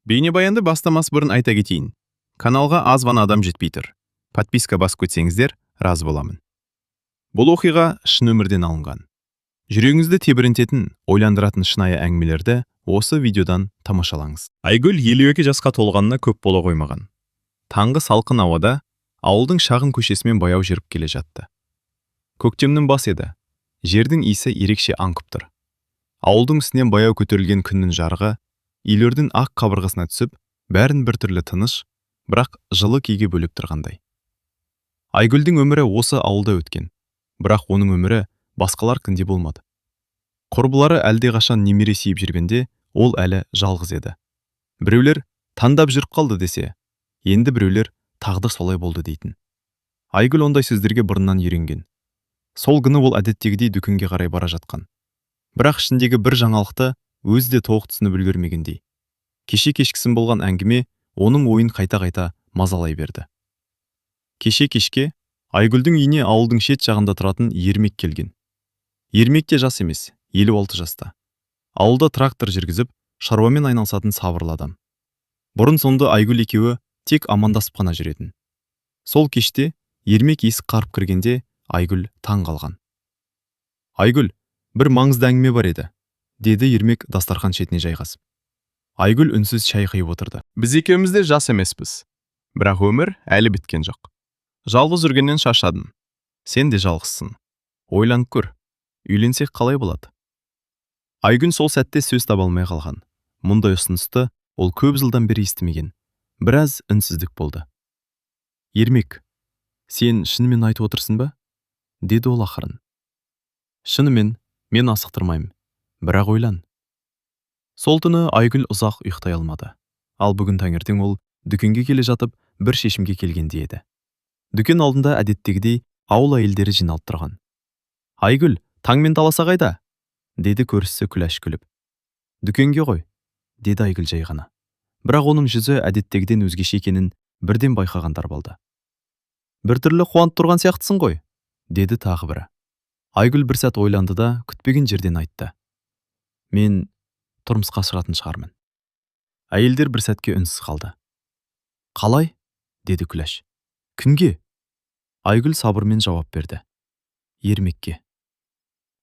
Бейнебаянды бастамас бұрын айта кетейін. Каналға аз ғана адам жетпей тұр. Подписка басып кетсеңіздер, разы боламын. Бұл оқиға шын өмірден алынған. Жүрегіңізді тебірентетін, ойландыратын шынайы әңгімелерді осы видеодан тамашалаңыз. Айгүл 52 жасқа толғанына көп бола қоймаған. Таңғы салқын ауада ауылдың шағын көшесімен баяу жүріп келе жатты. Көктемнің бас еді. Жердің иісі ерекше аңқып тұр. Ауылдың үстінен баяу көтерілген күннің жарығы үйлердің ақ қабырғасына түсіп, бәрін біртүрлі тыныш, бірақ жылы күйге бөліп тұрғандай. Айгүлдің өмірі осы ауылда өткен, бірақ оның өмірі басқалар кінде болмады. Құрбылары әлдеқашан немере сүйіп жүргенде, ол әлі жалғыз еді. Біреулер таңдап жүріп қалды десе, енді біреулер тағдыр солай болды дейтін. Айгүл ондай сөздерге бұрыннан үйренген. Сол күні ол әдеттегідей дүкенге қарай бара жатқан. Бірақ ішіндегі бір жаңалықты өзі де толық түсініп үлгермегендей. Кеше кешкісін болған әңгіме оның ойын қайта-қайта мазалай берді. Кеше кешке Айгүлдің үйіне ауылдың шет жағында тұратын Ермек келген. Ермек те жас емес, 56 жаста. Ауылда трактор жүргізіп, шаруамен айналысатын сабырлы адам. Бұрын сонды Айгүл екеуі тек амандасып қана жүретін. Сол кеште Ермек есік қарып кіргенде Айгүл таң қалған. Айгүл, бір маңызды әңгіме бар еді, деді Ермек дастархан шетіне жайғасып. Айгүл үнсіз шай құйып отырды. Біз екеуміз де жас емеспіз, бірақ өмір әлі біткен жоқ. Жалғыз жүргеннен шаршадым. Сен де жалғызсың. Ойланып көр, үйленсек қалай болады? Айгүл сол сәтте сөз таба алмай қалған. Мұндай ұсынысты ол көп жылдан бері естімеген. Біраз үнсіздік болды. Ермек, сен шынымен айтып отырсың ба? Деді ол ақырын. Шынымен, мен асықтырмаймын, бірақ ойлан. Сол түні Айгүл ұзақ ұйықтай алмады. Ал бүгін таңертең ол дүкенге келе жатып бір шешімге келгенде еді. Дүкен алдында әдеттегідей ауыл әйелдері жиналып тұрған. Айгүл, таңмен таласа қайда? Деді көршісі Күләш күліп. Дүкенге ғой, деді Айгүл жай ғана. Бірақ оның жүзі әдеттегіден өзгеше екенін бірден байқағандар болды. Біртүрлі қуанып тұрған сияқтысың ғой, деді тағы бірі. Айгүл бір сәт ойланды да күтпеген жерден айтты. Мен тұрмысқа шығатын шығармын. Әйелдер бір сәтке үнсіз қалды. Қалай? Деді Күләш. Кімге? Айгүл сабырмен жауап берді. Ермекке.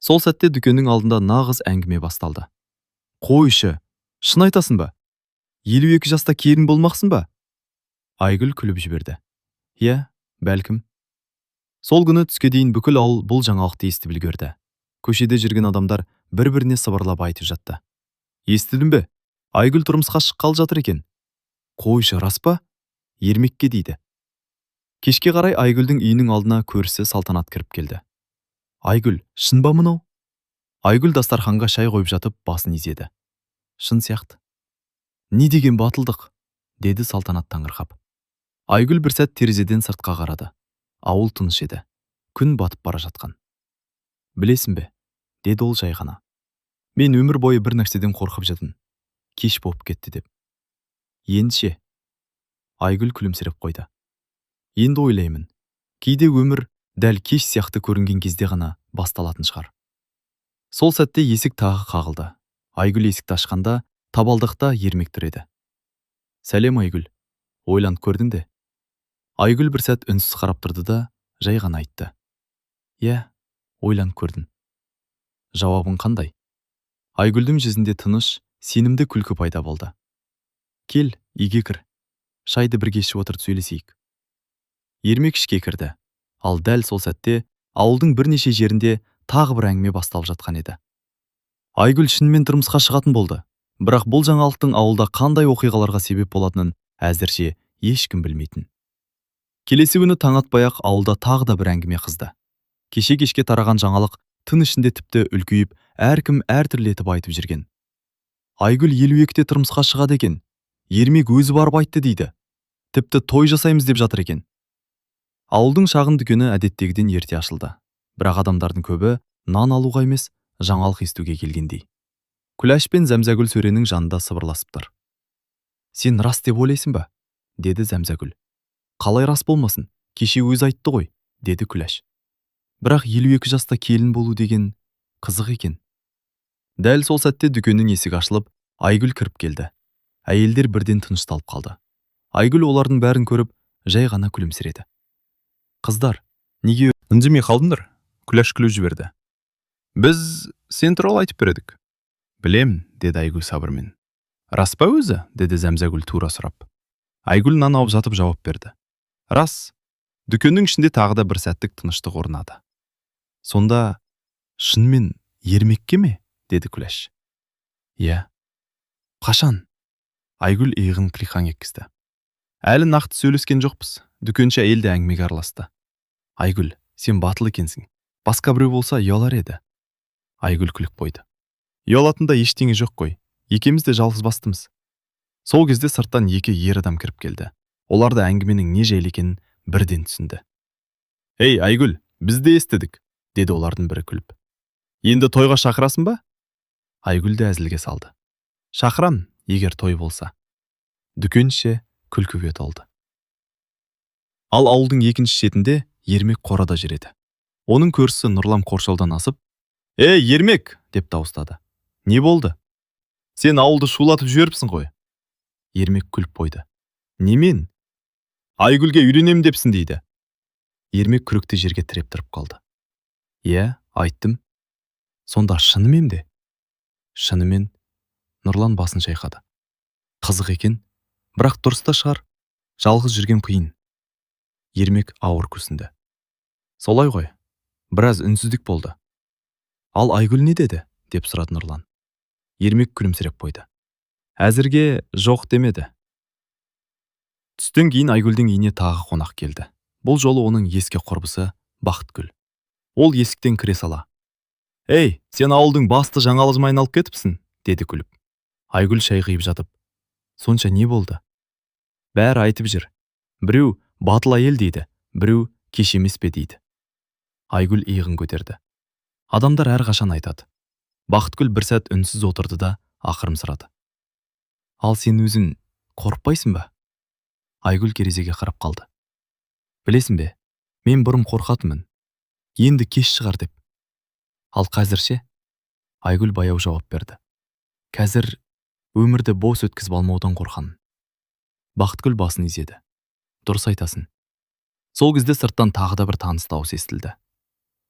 Сол сәтте дүкеннің алдында нағыз әңгіме басталды. Қойшы, шын айтасың ба? 52 жаста келін болмақсың ба? Айгүл күліп жіберді. Иә, бәлкім. Сол күні түске дейін бүкіл ауыл бұл жаңалықты естіп үлгерді. Көшеде жүрген адамдар бір-біріне сыбырлап айтып жатты. Естідің бе? Айгүл тұрмысқа шыққалы жатыр екен. Қойшы, рас па? Ермекке дейді. Кешке қарай Айгүлдің үйінің алдына көршісі Салтанат кіріп келді. Айгүл, шын ба мынау? Айгүл дастарханға шай қойып жатып басын изеді. Шын сияқты. Не деген батылдық? Деді Салтанат таңырқап. Айгүл бір сәт терезеден сыртқа қарады. Ауыл тыныш еді. Күн батып бара жатқан. Білесің бе? Деді ол жай ғана. Мен өмір бойы бір нәрседен қорқып жатым. Кеш болып кетті деп. Енді ше? Айгүл күлімсіреп қойды. Енді ойлаймын. Кейде өмір дәл кеш сияқты көрінген кезде ғана басталатын шығар. Сол сәтте есік тағы қағылды. Айгүл есікті ашқанда табалдықта Ермек тұр еді. Сәлем Айгүл. Ойланып көрдің де? Айгүл бір сәт үнсіз қарап тұрды да жай ғана айтты. Иә, ойланып көрдім. Жауабың қандай? Айгүлдің жүзінде тыныш, сенімді күлкі пайда болды. Кел, үйге кір. Шайды бірге ішіп отырып сөйлесейік. Ермек ішке кірді. Ал дәл сол сәтте ауылдың бірнеше жерінде тағы бір әңгіме басталып жатқан еді. Айгүл шынымен тұрмысқа шығатын болды. Бірақ бұл жаңалықтың ауылда қандай оқиғаларға себеп болатынын әзірше ешкім білмейтін. Келесі күні таң атпай-ақ ауылда тағы да бір әңгіме қызды. Кеше-кешке тараған жаңалық тын ішінде тіпті үлкейіп, әркім әртүрлі етіп айтып жүрген. Айгүл 52-те тұрмысқа шығады екен. Ермек өзі барып айтты дейді. Тіпті той жасаймыз деп жатыр екен. Ауылдың шағын дүкені әдеттегіден ерте ашылды. Бірақ адамдардың көбі нан алуға емес, жаңалық естуге келгендей. Күләш пен Зәмзәгүл сөренің жанында сыбырласып тұр. Сен рас деп ойлайсың ба? Деді Зәмзәгүл. Қалай рас болмасын? Кеше өзі айтты ғой, деді Күләш. Бірақ 52 жаста келін болу деген қызық екен. Дәл сол сәтте дүкеннің есігі ашылып, Айгүл кіріп келді. Әйелдер бірден тынышталып қалды. Айгүл олардың бәрін көріп, жай ғана күлімсіреді. Қыздар, неге үндемей қалдыңдар? Күләш күліп жіберді. Біз сен туралы айтып бередік. Білем, деді Айгүл сабырмен. Рас па өзі? Деді Зәмзәгүл тура сұрап. Айгүл нан алып жатып жауап берді. Рас. Дүкеннің ішінде тағы да бір сәттік тыныштық орнады. Сонда шынымен ермекке ме? Деді Күләш. Иә. Қашан? Айгүл иығын қиқаң еткізді. Әлі нақты сөйлескен жоқпыз. Дүкенші әйел де әңгімеге араласты. Айгүл, сен батыл екенсің. Басқа біреу болса ұялар еді. Айгүл күліп қойды. Ұялатында ештеңе жоқ қой. Екеміз де жалғыз бастымыз. Сол кезде сырттан екі ер адам кіріп келді. Олар да әңгіменің не жайлы екенін бірден түсінді. Ей, Айгүл, біз де естідік, деді олардың бірі күліп. Енді тойға шақырасың ба? Айгүл де әзілге салды. Шақырам, егер той болса. Дүкенші күлкіге толды. Ал ауылдың екінші шетінде Ермек қорада жүреді. Оның көршісі Нұрлан қоршаудан асып, «Ей, Ермек!» деп дауыстады. Не болды? Сен ауылды шулатып жіберіпсің ғой. Ермек күліп қойды. Немен? Айгүлге үйленем депсің дейді. Ермек күректі жерге тіреп тұрып қалды. Иә, айттым. Сонда шынымен де? Шынымен. Нұрлан басын шайқады. Қызық екен, бірақ дұрыс та шығар. Жалғыз жүрген қиын. Ермек ауыр күрсінді. Солай ғой. Біраз үнсіздік болды. Ал Айгүл не деді? Деп сұрады Нұрлан. Ермек күлімсіреп қойды. Әзірге жоқ демеді. Түстен кейін Айгүлдің үйіне тағы қонақ келді. Бұл жолы оның ескі құрбысы Бақытгүл. Ол есіктен кіре сала. Ей, сен ауылдың басты жаңалығына айналып кетіпсің, деді күліп. Айгүл шай құйып жатып. Сонша не болды? Бәрі айтып жүр. Біреу батыл әйел дейді, біреу кеш емес пе дейді. Айгүл иығын көтерді. Адамдар әрқашан айтады. Бақытгүл бір сәт үнсіз отырды да ақырын сұрады. Ал сен өзің қорықпайсың ба? Айгүл терезеге қарап қалды. Білесің бе, мен бұрын қорқатынмын. Енді кеш шығар деп. Ал қазірше? Айгүл баяу жауап берді. Қазір өмірді бос өткізіп алмаудан қорқамын. Бақытгүл басын изеді. Дұрыс айтасың. Сол кезде сырттан тағы да бір таныс дауыс естілді.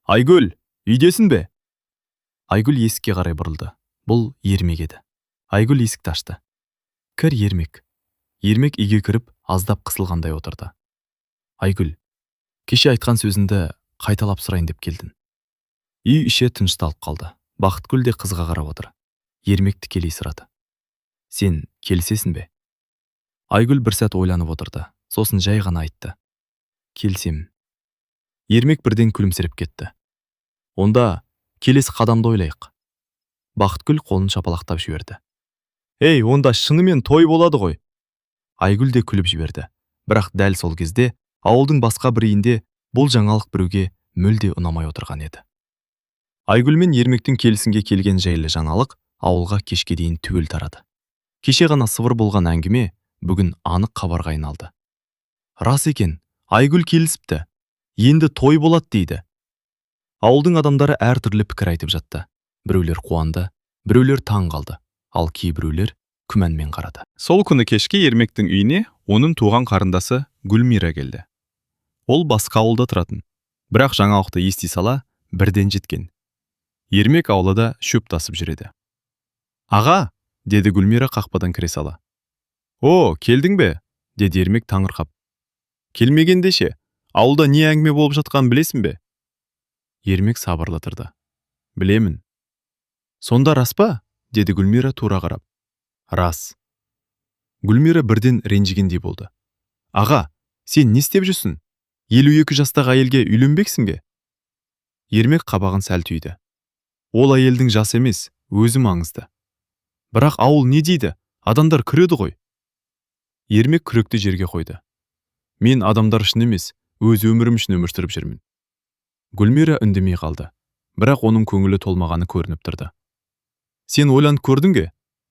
Айгүл, үйдесің бе? Айгүл есікке қарай бұрылды. Бұл Ермек еді. Айгүл есікті ашты. Кір, Ермек. Ермек үйге кіріп, аздап қысылғандай отырды. Айгүл, кеше айтқан сөзіңді қайталап сұрайын деп келдің. Үй іші тынышталып қалды. Бақытгүл де қызға қарап отыр. Ермек тікелей сұрады. Сен келісесің бе? Айгүл бір сәт ойланып отырды. Сосын жай ғана айтты. Келсем. Ермек бірден күлімсіреп кетті. Онда келесі қадамды ойлайық. Бақытгүл қолын шапалақтап жіберді. Ей, онда шынымен той болады ғой. Айгүл де күліп жіберді. Бірақ дәл сол кезде ауылдың басқа бір үйінде бұл жаңалық біреуге мүлде ұнамай отырған еді. Айгүл мен Ермектің келісімге келген жайлы жаңалық ауылға кешке дейін түгел тарады. Кеше ғана сыбыр болған әңгіме бүгін анық хабарға айналды. Рас екен, Айгүл келісіпті. Енді той болады дейді. Ауылдың адамдары әртүрлі пікір айтып жатты. Біреулер қуанды, біреулер таң қалды, ал кейбіреулер күмәнмен қарады. Сол күні кешке Ермектің үйіне оның туған қарындасы Гүлмира келді. Ол басқа ауылда тұратын, бірақ жаңалықты ести сала бірден жеткен. Ермек аулада шөп тасып жүреді. Аға, деді Гүлмира қақпадан кіре сала. О, келдің бе? Деді Ермек таңырқап. Келмегенде ше, ауылда не әңгіме болып жатқанын білесің бе? Ермек сабырлы тұрды. Білемін. Сонда рас па? Деді Гүлмира тура қарап. Рас. Гүлмира бірден ренжігендей болды. Аға, сен не істеп жүрсің? 52 жастағы әйелге үйленбексің бе? Ермек қабағын сәл түйді. Ол әйелдің жасы емес, өзі маңызды. Бірақ ауыл не дейді? Адамдар күреді ғой. Ермек күректі жерге қойды. Мен адамдар үшін емес, өз өмірім үшін өмір сүріп жүрмін. Гүлмира үндемей қалды. Бірақ оның көңілі толмағаны көрініп тұрды. Сен ойланып көрдің бе?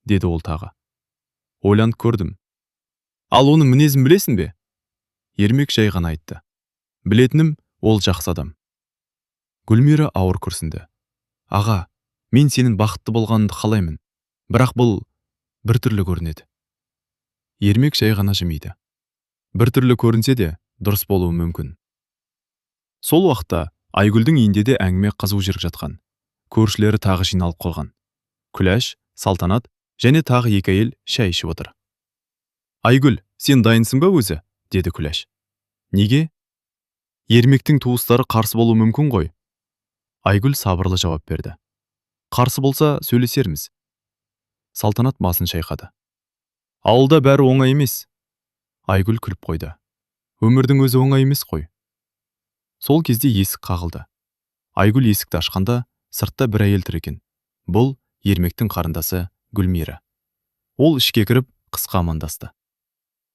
Деді ол тағы. Ойланып көрдім. Ал оның мінезін білесің бе? Ермек жай ғана айтты. Білетінім, ол жақсы адам. Гүлмира ауыр күрсінді. Аға, мен сенің бақытты болғаныңды қалаймын. Бірақ бұл біртүрлі көрінеді. Ермек жай ғана жымиды. Біртүрлі көрінсе де, дұрыс болуы мүмкін. Сол уақытта Айгүлдің үйінде де әңгіме қызу жүріп жатқан. Көршілері тағы жиналып қалған. Күләш, Салтанат және тағы екі әйел шай ішіп отыр. Айгүл, сен дайынсың ба өзі? Деді Күләш. Неге? Ермектің туыстары қарсы болуы мүмкін ғой. Айгүл сабырлы жауап берді. Қарсы болса сөйлесерміз. Салтанат басын шайқады. Ауылда бәрі оңай емес. Айгүл күліп қойды. Өмірдің өзі оңай емес қой. Сол кезде есік қағылды. Айгүл есікті ашқанда, сыртта бір әйел тұр екен. Бұл Ермектің қарындасы Гүлмира. Ол ішке кіріп, қысқа амандасты.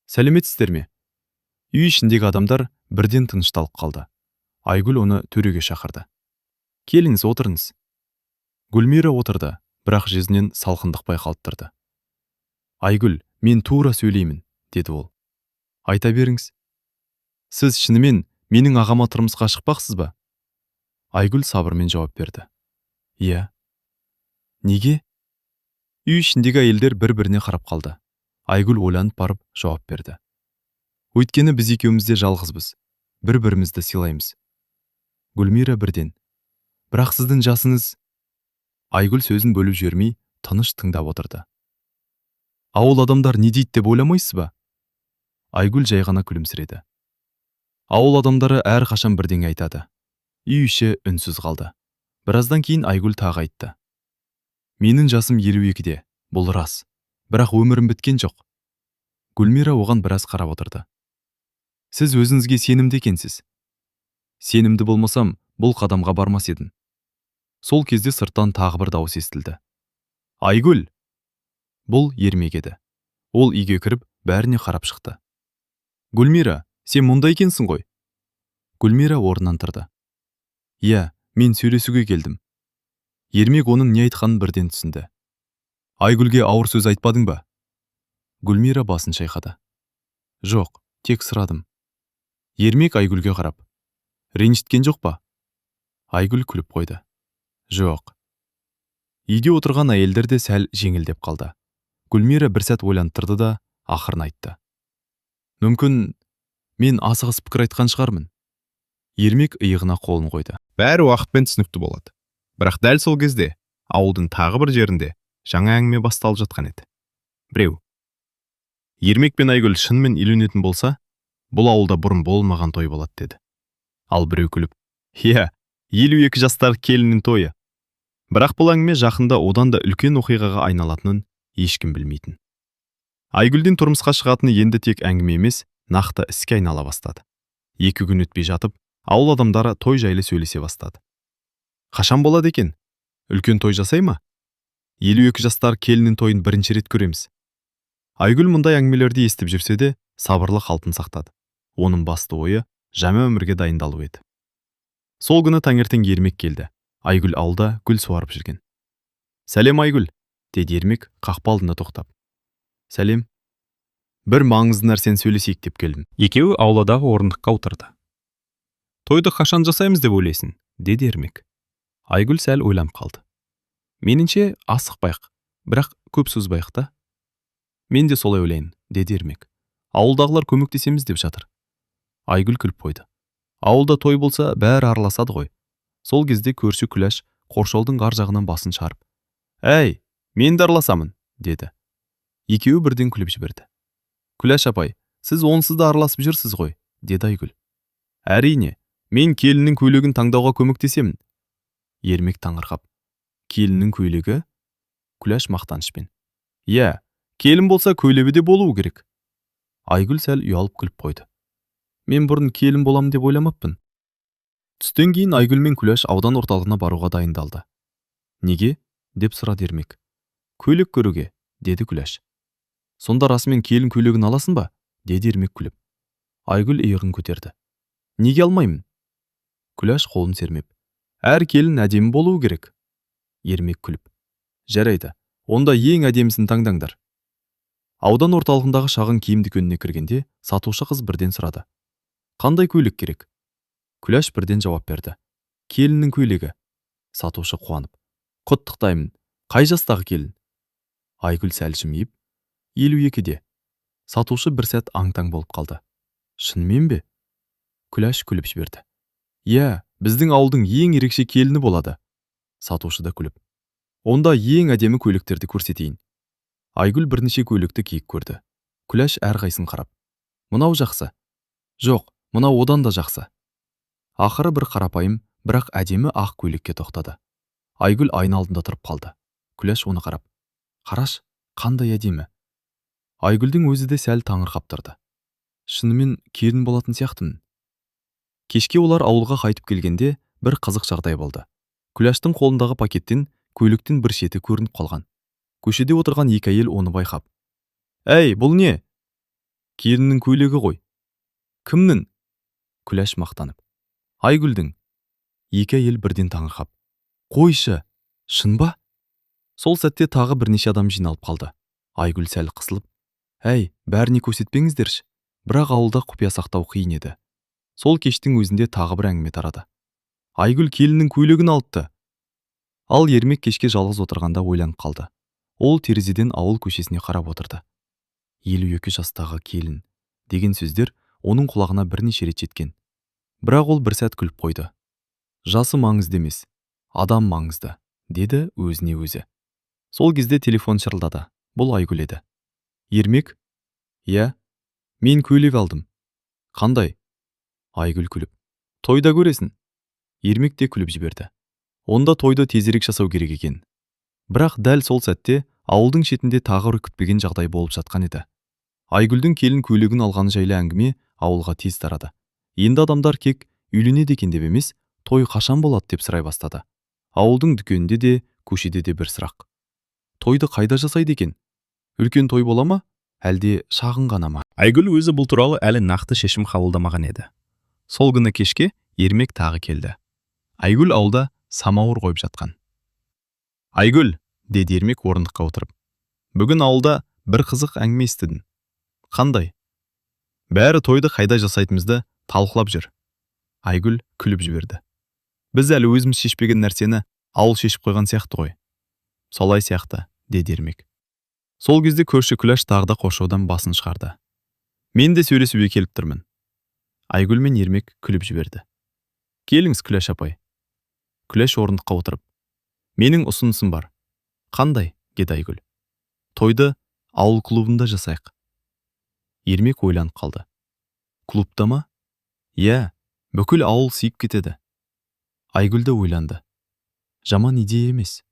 Сәлеметсіздер ме? Үй ішіндегі адамдар бірден тынышталып қалды. Айгүл оны төреге шақырды. Келіңіз, отырыңыз. Гүлмира отырды, бірақ жүзінен салқындық байқалып тұрды. Айгүл, мен тура сөйлеймін, деді ол. Айта беріңіз. Сіз шынымен менің ағама тұрмысқа шықпақсыз ба? Айгүл сабырмен жауап берді. Иә. Неге? Үй ішіндегі әйелдер бір-біріне қарап қалды. Айгүл ойланып барып жауап берді. Өйткені біз екеуміз де жалғызбыз. Бір-бірімізді сыйлаймыз. Гүлмира бірден. Бірақ сіздің жасыңыз... Айгүл сөзін бөліп жібермей, тыныш тыңдап отырды. Ауыл адамдар не дейді деп ойламайсыз ба? Айгүл жай ғана күлімсіреді. Ауыл адамдары әрқашан бірдеңе айтады. Үй іші үнсіз қалды. Біраздан кейін Айгүл тағы айтты. Менің жасым 52-де, бұл рас. Бірақ өмірім біткен жоқ. Гүлмира оған біраз қарап отырды. Сіз өзіңізге сенімді екенсіз. Сенімді болмасам, бұл қадамға бармас едім. Сол кезде сырттан тағы бір дауыс естілді. Айгүл! Бұл Ермек еді. Ол үйге кіріп, бәріне қарап шықты. Гүлмира, сен мұнда екенсің ғой? Гүлмира орнынан тұрды. Иә, мен сөйлесуге келдім. Ермек оның не айтқанын бірден түсінді. Айгүлге ауыр сөз айтпадың ба? Гүлмира басын шайқады. Жоқ, тек сұрадым. Ермек Айгүлге қарап. Ренжіткен жоқ па? Айгүл күліп қойды. Жоқ. Үйде отырған әйелдер де сәл жеңілдеп қалды. Гүлмира бір сәт ойланып тұрды да, ақырын айтты. Мүмкін, мен асығыс пікір айтқан шығармын. Ермек иығына қолын қойды. Бәрі уақытпен түсінікті болады. Бірақ дәл сол кезде ауылдың тағы бір жерінде жаңа әңгіме басталып жатқан еді. Біреу. Ермек пен Айгүл шынымен үйленетін болса, бұл ауылда бұрын болмаған той болады деді. Ал біреу күліп, иә, 52 жастағы келіннің тойы. Бірақ бұл әңгіме жақында одан да үлкен оқиғаға айналатынын ешкім білмейтін. Айгүлден тұрмысқа шығатыны енді тек әңгіме емес, нақты іске айнала бастады. 2 күн өтпей жатып, ауыл адамдары той жайлы сөйлесе бастады. Қашан болады екен? Үлкен той жасай ма? 52 жастар келіннің тойын бірінші рет көреміз. Айгүл мұндай әңгімелерді естіп жүрсе де, сабырлы қалпын сақтады. Оның басты ойы жаңа өмірге дайындалу еді. Сол күні таңертең Ермек келді. Айгүл алда гүл суарып жүрген. Сәлем Айгүл, деді Ермек қақпа алдында тоқтап. Сәлем. Бір маңызды нәрсені сөйлесейік деп келдім. Екеуі ауладағы орындыққа отырды. Тойды қашан жасаймыз деп ойлайсың, деді Ермек. Айгүл сәл ойланып қалды. Меніңше асықпайық, бірақ көп созбайық та. Мен де солай ойлайын, деді Ермек. Ауылдағылар көмектесеміз деп жатыр. Айгүл күліп қойды. Ауылда той болса, бәрі араласады ғой. Сол кезде көрші Күләш қоршаудың ар жағынан басын шығарып. Әй, мен де араласамын, деді. Екеуі бірден күліп жіберді. Күләш апай, сіз онсыз да араласып жүрсіз ғой, деді Айгүл. Әрине, мен келіннің көйлегін таңдауға көмектесемін. Ермек таңырқап. Келіннің көйлегі? Күләш мақтанышпен. Иә, келін болса көйлегі де болуы керек. Айгүл сәл ұялып күліп қойды. Мен бұрын келін болам деп ойламаппын. Түстен кейін Айгүл мен Күләш аудан орталығына баруға дайындалды. Неге? Деп сұрады Ермек. Көйлек көруге, деді Күләш. Сонда расымен келін көйлегін аласың ба? Деді Ермек күліп. Айгүл иығын көтерді. Неге алмаймын? Күләш қолын сермеп. Әр келін әдемі болуы керек. Ермек күліп. Жарайды, онда ең әдемісін таңдаңдар. Аудан орталығындағы шағын киім дүкеніне кіргенде сатушы қыз бірден сұрады. Қандай көйлек керек? Күләш бірден жауап берді. Келіннің көйлегі. Сатушы қуанып. Құттықтаймын. Қай жастағы келін? Айгүл сәл жымиып. 52-де. Сатушы бір сәт аң-таң болып қалды. Шынымен бе? Күләш күліп жіберді. Иә, біздің ауылдың ең ерекше келіні болады. Сатушы да күліп. Онда ең әдемі көйлектерді көрсетейін. Айгүл бірнеше көйлекті киіп көрді. Күләш әрқайсысын қарап. Мынау жақсы. Жоқ, мынау одан да жақсы. Ақыры бір қарапайым, бірақ әдемі ақ көйлекке тоқтады. Айгүл айна алдында тұрып қалды. Күләш оны қарап. Қараш, қандай әдемі. Айгүлдің өзі де сәл таңырқап тұрды. Шынымен келін болатын сияқтымын. Кешке олар ауылға қайтып келгенде бір қызық жағдай болды. Күләштің қолындағы пакеттен көйлектің бір шеті көрініп қалған. Көшеде отырған екі әйел оны байқап. Әй, бұл не? Келіннің көйлегі ғой. Кімнің? Күләш мақтанып. Айгүлдің. Екі әйел бірден таңырқап. Қойшы, шын ба? Сол сәтте тағы бірнеше адам жиналып қалды. Айгүл сәл қысылып. Әй, бәріне көрсетпеңіздерші. Бірақ ауылда құпия сақтау қиын еді. Сол кештің өзінде тағы бір әңгіме тарады. Айгүл келіннің көйлегін алыпты. Ал Ермек кешке жалғыз отырғанда ойланып қалды. Ол терезеден ауыл көшесіне қарап отырды. 52 жастағы келін деген сөздер оның құлағына бірнеше рет жеткен. Бірақ ол бір сәт күліп қойды. Жасы маңызды емес, адам маңызды, деді өзіне өзі. Сол кезде телефон шырылдады. Бұл Айгүл еді. Ермек? Иә, мен көйлек алдым. Қандай? Айгүл күліп. Тойда көресің. Ермек те күліп жіберді. Онда тойды тезірек жасау керек екен. Бірақ дәл сол сәтте ауылдың шетінде тағы бір күтпеген жағдай болып жатқан еді. Айгүлдің келін көйлегін алғаны жайлы әңгіме ауылға тез тарады. Енді адамдар кек үйленеді екен деп емес, той қашан болады деп сұрай бастады. Ауылдың дүкенінде де, көшеде де бір сұрақ. Тойды қайда жасайды екен? Үлкен той бола ма, әлде шағын ғана ма? Айгүл өзі бұл туралы әлі нақты шешім қабылдамаған еді. Сол күні кешке Ермек тағы келді. Айгүл ауылда самауыр қойып жатқан. Айгүл, деді Ермек орындыққа отырып. Бүгін ауылда бір қызық әңгіме естідім. Қандай? Бәрі тойды қайда жасайтынымызды талқылап жүр. Айгүл күліп жіберді. Біз әлі өзіміз шешпеген нәрсені ауыл шешіп қойған сияқты ғой. Солай сияқты, деді Ермек. Сол кезде көрші Күләш тағы да қоршаудан басын шығарды. Мен де сөйлесуге келіп тұрмын. Айгүл мен Ермек күліп жіберді. Келіңіз, Күләш апай. Күләш орындыққа отырып. Менің ұсынысым бар. Қандай? Деді Айгүл. Тойды ауыл клубында жасайық. Ермек ойланып қалды. Клубта ма? Иә, бүкіл ауыл сүйіп кетеді. Айгүл де ойланды. Жаман идея емес.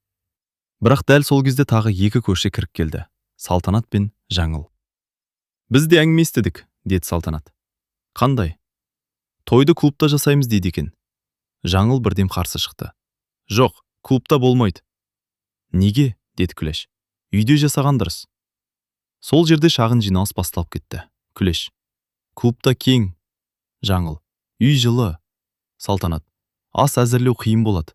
Бірақ дәл сол кезде тағы екі көрші кіріп келді. Салтанат пен Жаңыл. Біз де әңгіме естідік, деді Салтанат. Қандай? Тойды клубта жасаймыз дейді екен. Жаңыл бірден қарсы шықты. Жоқ, клубта болмайды. Неге? Деді Күләш. Үйде жасаған дұрыс. Сол жерде шағын жиналыс басталып кетті. Күләш. Клубта кең. Жаңыл. Үй жылы. Салтанат. Ас әзірлеу қиын болады.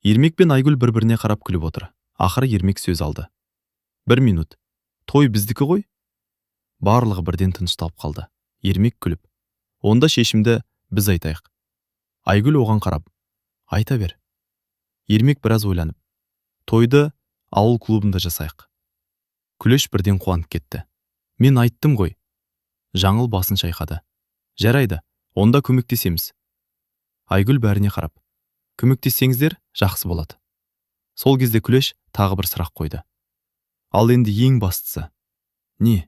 Ермек пен Айгүл бір-біріне қарап күліп отыр. Ақыры Ермек сөз алды. 1 минут. Той біздікі ғой? Барлығы бірден тынышталып қалды. Ермек күліп. Онда шешімді біз айтайық. Айгүл оған қарап. Айта бер. Ермек біраз ойланып. Тойды ауыл клубында жасайық. Күләш бірден қуанып кетті. Мен айттым ғой. Жаңыл басын шайқады. Жарайды, онда көмектесеміз. Айгүл бәріне қарап. Көмектессеңіздер жақсы болады. Сол кезде Күләш тағы бір сұрақ қойды. Ал енді ең бастысы. Не?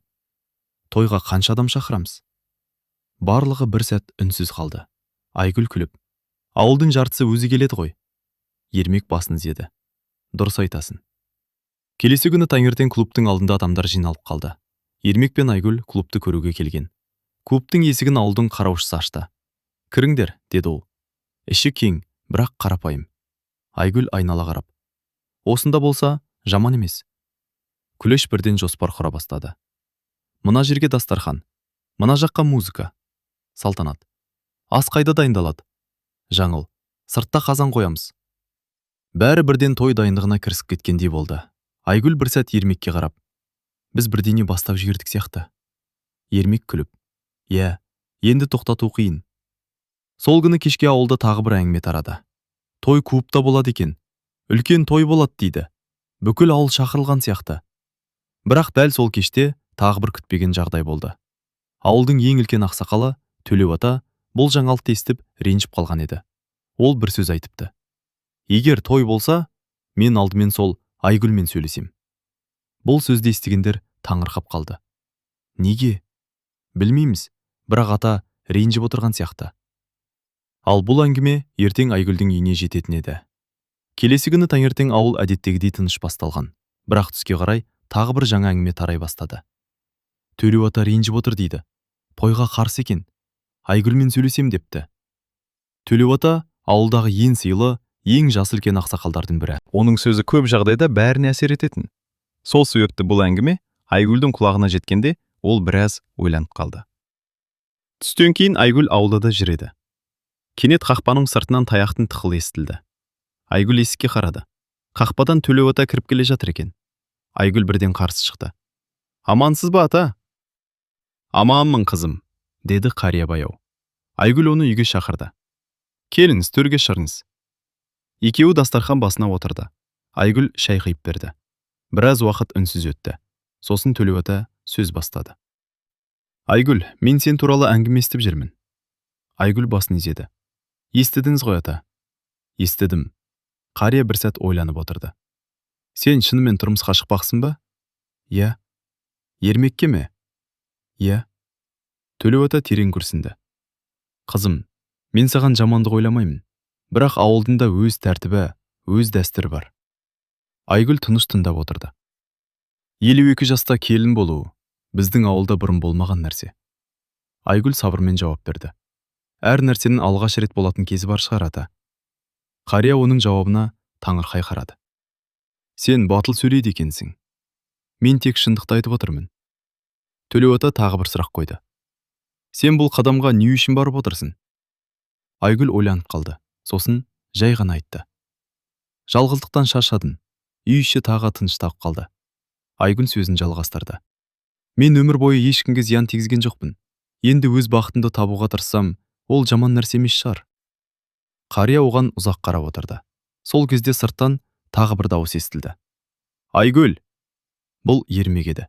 Тойға қанша адам шақырамыз? Барлығы бір сәт үнсіз қалды. Айгүл күліп. Ауылдың жартысы өзі келеді ғой. Ермек басын изеді. Дұрыс айтасың. Келесі күні таңертең клубтың алдында адамдар жиналып қалды. Ермек пен Айгүл клубты көруге келген. Клубтың есігін ауылдың қараушысы ашты. Кіріңдер, деді ол. Іші кең, бірақ қарапайым. Айгүл айнала қарап. Осында болса, жаман емес. Күләш бірден жоспар құра бастады. Мына жерге дастархан, мына жаққа музыка. Салтанат. Ас қайда дайындалады? Жаңыл. Сыртта қазан қоямыз. Бәрі бірден той дайындығына кірісіп кеткендей болды. Айгүл бір сәт Ермекке қарап. Біз бірдеңе бастап жібердік сияқты. Ермек күліп. Иә, енді тоқтату қиын. Сол күні кешке ауылда тағы бір әңгіме тарады. Той клубта болады екен. Үлкен той болады дейді. Бүкіл ауыл шақырылған сияқты. Бірақ дәл сол кеште тағы бір күтпеген жағдай болды. Ауылдың ең үлкен ақсақалы Төлеу ата бұл жаңалықты естіп ренжіп қалған еді. Ол бір сөз айтыпты. Егер той болса, мен алдымен сол Айгүлмен сөйлесем. Бұл сөзді естігендер таңырқап қалды. Неге? Білмейміз, бірақ ата ренжіп отырған сияқты. Ал бұл әңгіме ертең Айгүлдің үйіне жететін еді. Келесі күні таңертең ауыл әдеттегідей тыныш басталған. Бірақ түске қарай тағы бір жаңа әңгіме тарай бастады. Төлеу ата ренжіп отыр дейді. Тойға қарсы екен. Айгүлмен сөйлесем депті. Төлеу ата ауылдағы ең сыйлы, ең жасы үлкен ақсақалдардың бірі. Оның сөзі көп жағдайда бәріне әсер ететін. Сол себепті бұл әңгіме Айгүлдің құлағына жеткенде ол біраз ойланып қалды. Түстен кейін Айгүл аулада жүреді. Кенет қақпаның сыртынан таяқтың тықылы естілді. Айгүл есікке қарады. Қақпадан Төлеу ата кіріп келе жатыр екен. Айгүл бірден қарсы шықты. Амансыз ба ата? Аманмын қызым, деді қария баяу. Айгүл оны үйге шақырды. Келіңіз, төрге шығыңыз. Екеуі дастархан басына отырды. Айгүл шай құйып берді. Біраз уақыт үнсіз өтті. Сосын Төлеу ата сөз бастады. Айгүл, мен сен туралы әңгіме естіп жүрмін. Айгүл басын изеді. Естідіңіз ғой ата? Естідім. Қария бір сәт ойланып отырды. Сен шынымен тұрмысқа шықпақсың ба? Иә. Ермекке ме? Иә. Төлеу ата терең күрсінді. Қызым, мен саған жамандық ойламаймын. Бірақ ауылдың да өз тәртібі, өз дәстүрі бар. Айгүл тыныш тыңдап отырды. 52 жаста келін болу біздің ауылда бұрын болмаған нәрсе. Айгүл сабырмен жауап берді. Әр нәрсенің алғаш рет болатын кезі бар шығар ата. Қария оның жауабына таңырқай қарады. Сен батыл сөйлейді екенсің. Мен тек шындықты айтып отырмын. Төлеу ата тағы бір сұрақ қойды. Сен бұл қадамға не үшін барып отырсың? Айгүл ойланып қалды. Сосын жай ғана айтты. Жалғыздықтан шаршадым. Үй іші тағы тыныштап қалды. Айгүл сөзін жалғастырды. Мен өмір бойы ешкімге зиян тигізген жоқпын. Енді өз бақытымды табуға тырыссам, ол жаман нәрсе емес шығар. Қария оған ұзақ қарап отырды. Сол кезде сырттан тағы бір дауыс естілді. Айгүл! Бұл Ермек еді.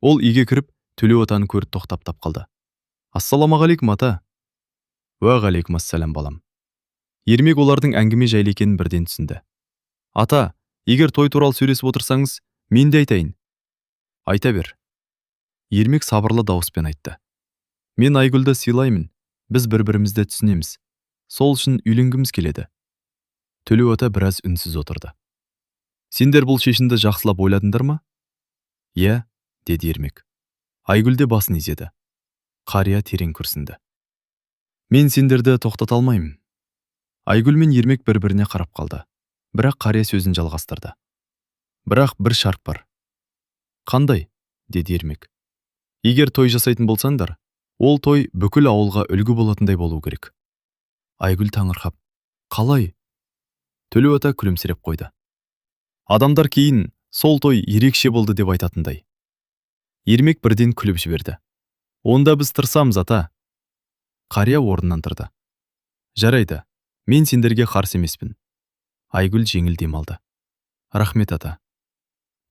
Ол үйге кіріп, Төлеу атаны көріп тоқтап қалды. Ассаламағалейкум ата. Уағалейкумассалам балам. Ермек олардың әңгіме жайлы екенін бірден түсінді. Ата, егер той туралы сөйлесіп отырсаңыз, мен де айтайын. Айта бер. Ермек сабырлы дауыспен айтты. Мен Айгүлді сыйлаймын. Біз бір-бірімізді түсінеміз. Сол үшін үйленгіміз келеді. Төлеу ата біраз үнсіз отырды. Сендер бұл шешімді жақсылап ойладыңдар ма? Иә, деді Ермек. Айгүл де басын изеді. Қария терең күрсінді. Мен сендерді тоқтата алмаймын. Айгүл мен Ермек бір-біріне қарап қалды. Бірақ қария сөзін жалғастырды. Бірақ бір шарт бар. Қандай? Деді Ермек. Егер той жасайтын болсаңдар, ол той бүкіл ауылға үлгі болатындай болу керек. Айгүл таңырқап. Қалай? Төлеу ата күлімсіреп қойды. Адамдар кейін сол той ерекше болды деп айтатындай. Ермек бірден күліп жіберді. Онда біз тырысамыз ата. Қария орнынан тұрды. Жарайды, мен сендерге қарсы емеспін. Айгүл жеңіл демалды. Рахмет ата.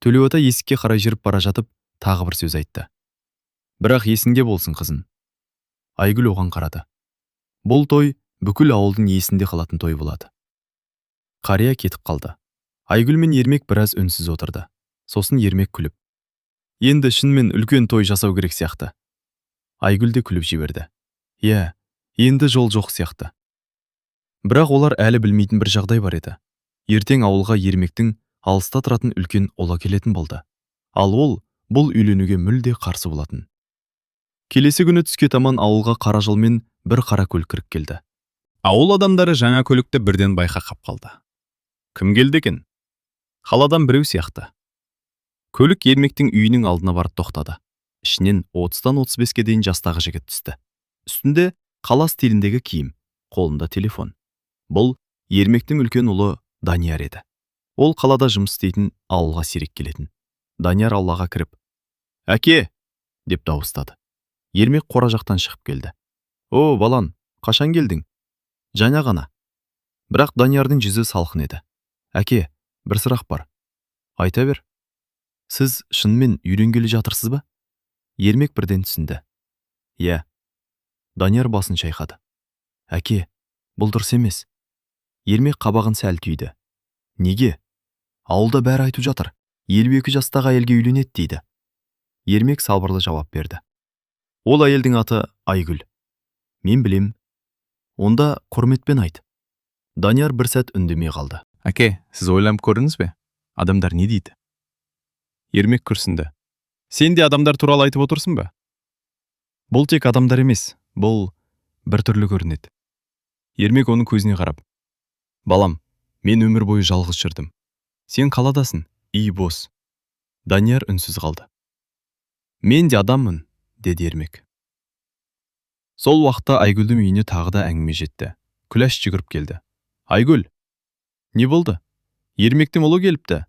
Төлеу ата есікке қарай жүріп бара жатып, тағы бір сөз айтты. Бірақ есіңде болсын қызым. Айгүл оған қарады. Бұл той бүкіл ауылдың есінде қалатын той болады. Қария кетіп қалды. Айгүл мен Ермек біраз үнсіз отырды. Сосын Ермек күліп. Енді шынымен үлкен той жасау керек сияқты. Айгүл де күліп жіберді. Иә, енді жол жоқ сияқты. Бірақ олар әлі білмейтін бір жағдай бар еді. Ертең ауылға Ермектің алыста тұратын үлкен ұлы келетін болды. Ал ол бұл үйленуге мүлде қарсы болатын. Келесі күні түске таман ауылға қара жолмен бір қара көлік кіріп келді. Ауыл адамдары жаңа көлікті бірден байқап қалды. Кім келді екен? Қаладан біреу сияқты. Көлік Ермектің үйінің алдына барып тоқтады. Ішінен 30-тан 35-ке дейін жастағы жігіт түсті. Үстінде қала стиліндегі киім, қолында телефон. Бұл Ермектің үлкен ұлы Данияр еді. Ол қалада жұмыс істейтін, ауылға сирек келетін. Данияр аулаға кіріп, «Әке!» деп дауыстады. Ермек қора жақтан шығып келді. «О, балан, қашан келдің?» «Жаңа ғана». Бірақ Даниярдың жүзі салқын еді. «Әке, бір сұрақ бар». «Айта бер». «Сіз шынымен үйленгелі жатырсыз ба?» Ермек бірден түсінді. Иә. Данияр басын шайқады. Әке, бұл дұрыс емес. Ермек қабағын сәл түйді. Неге? Ауылда бәрі айтып жатыр. 52 жастағы әйелге үйленеді дейді. Ермек сабырлы жауап берді. Ол әйелдің аты Айгүл. Мен білем. Онда құрметпен айт. Данияр бір сәт үндемей қалды. Әке, сіз ойланып көрдіңіз бе? Адамдар не дейді? Ермек күрсінді. Сен де адамдар туралы айтып отырсың ба? Бұл тек адамдар емес, бұл бір түрлі көрінеді. Ермек оның көзіне қарап. Балам, мен өмір бойы жалғыз жүрдім. Сен қаладасың, үй бос. Данияр үнсіз қалды. Мен де адаммын, деді Ермек. Сол уақытта Айгүлдің үйіне тағы да әңгіме жетті. Күләш жүгіріп келді. Айгүл, не болды? Ермектің ұлы келіпті.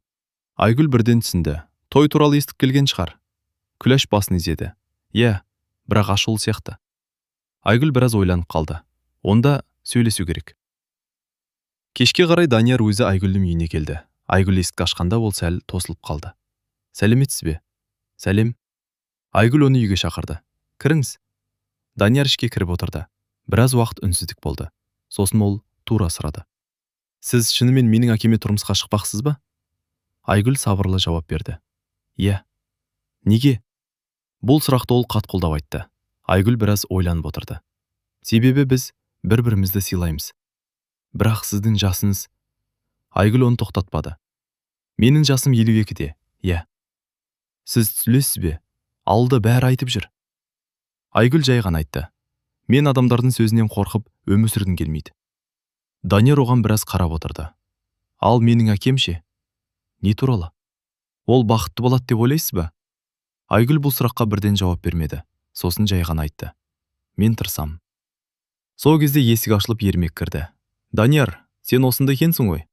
Айгүл бірден түсінді. Той туралы естіп келген шығар. Күләш басын изеді. Иә, бірақ ашулы сияқты. Айгүл біраз ойланып қалды. Онда сөйлесу керек. Кешке қарай Данияр өзі Айгүлдің үйіне келді. Айгүл есікті ашқанда ол сәл тосылып қалды. Сәлеметсіз бе? Сәлем. Айгүл оны үйге шақырды. Кіріңіз. Данияр ішке кіріп отырды. Біраз уақыт үнсіздік болды. Сосын ол тура сұрады. Сіз шынымен менің әкеме тұрмысқа шықпақсыз ба? Айгүл сабырлы жауап берді. Иә. Неге? Бұл сұрақты ол қатқылдап айтты. Айгүл біраз ойланып отырды. Себебі біз бір-бірімізді сыйлаймыз. Бірақ сіздің жасыңыз... Айгүл оны тоқтатпады. Менің жасым 52-де, иә. Сіз түсінесіз бе? Ауылда бәрі айтып жүр. Айгүл жай ғана айтты. Мен адамдардың сөзінен қорқып, өмір сүргім келмейді. Данияр оған біраз қарап отырды. Ал менің әкем ше? Не туралы? Ол бақытты болады деп ойлайсыз ба? Айгүл бұл сұраққа бірден жауап бермеді. Сосын жай ғана айтты. Мен тырысам. Сол кезде есік ашылып Ермек кірді. Данияр, сен осында екенсің ғой?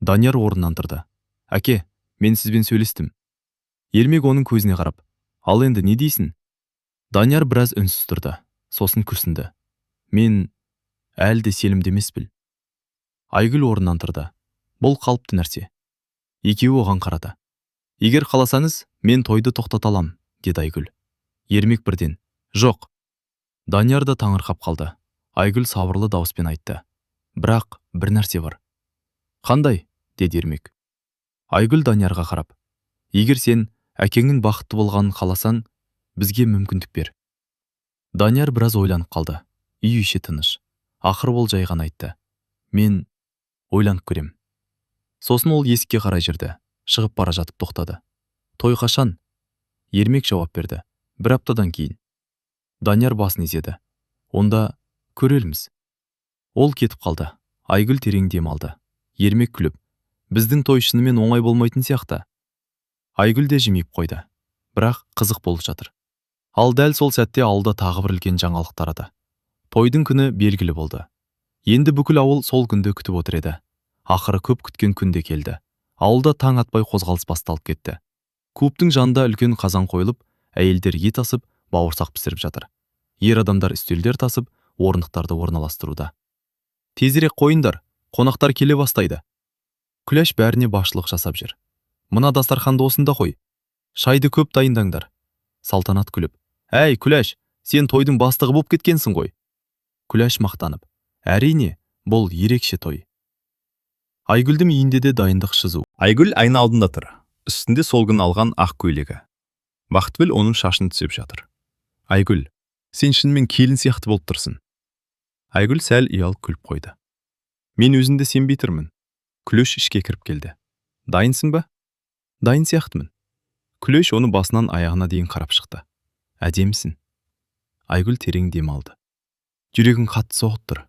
Данияр орнынан тұрды. Әке, мен сізбен сөйлестім. Ермек оның көзіне қарап. Ал енді не дейсің? Данияр біраз үнсіз тұрды. Сосын күрсінді. Мен әлде сенімді емеспін. Айгүл орнынан тұрды. Бұл қалыпты нәрсе. Екеуі оған қарады. Егер қаласаңыз, мен тойды тоқтата алам, деді Айгүл. Ермек бірден. Жоқ. Данияр да таңырқап қалды. Айгүл сабырлы дауыспен айтты. Бірақ бір нәрсе бар. Қандай? Деді Ермек. Айгүл Даниярға қарап. Егер сен әкеңнің бақытты болғанын қаласаң, бізге мүмкіндік бер. Данияр біраз ойланып қалды. Үй іші тыныш. Ақыры ол жай ғана айтты. Мен ойланып көрем. Сосын ол есікке қарай жүрді. Шығып бара жатып тоқтады. Той қашан? Ермек жауап берді. Бір аптадан кейін. Данияр басын изеді. Онда көреліміз. Ол кетіп қалды. Айгүл терең дем алды. Ермек күліп. Біздің той шынымен оңай болмайтын сияқты. Айгүл де жымиып қойды. Бірақ қызық болып жатыр. Ал дәл сол сәтте ауылда тағы бір үлкен жаңалық тарады. Тойдың күні белгілі болды. Енді бүкіл ауыл сол күнді күтіп отыр еді. Ақыры көп күткен күнде келді. Ауылда таң атпай қозғалыс басталып кетті. Куптың жанында үлкен қазан қойылып, әйелдер ет асып, бауырсақ пісіріп жатыр. Ер адамдар үстелдер тасып, орындықтарды орналастыруда. Тезірек қойындар, қонақтар келе бастайды. Күләш бәріне басшылық жасап жүр. Мына дастарханды осында қой. Шайды көп дайындаңдар. Салтанат күліп. Әй, Күләш, сен тойдың бастығы болып кеткенсің ғой. Күләш мақтанып. Әрине, бұл ерекше той. Айгүлдің үйінде де дайындық шызу. Айгүл айна алдында тұр. Үстінде сол күн алған ақ көйлегі. Бақытгүл оның шашын түсіп жатыр. Айгүл, сен шынымен келін сияқты болып тұрсың. Айгүл сәл ұялып күліп қойды. Мен өзімді сенбей тұрмын. Күләш ішке кіріп келді. Дайынсың ба? Дайын сияқтымын. Күләш оны басынан аяғына дейін қарап шықты. Әдемісің. Айгүл терең дем алды. Жүрегің қатты соғып тұр.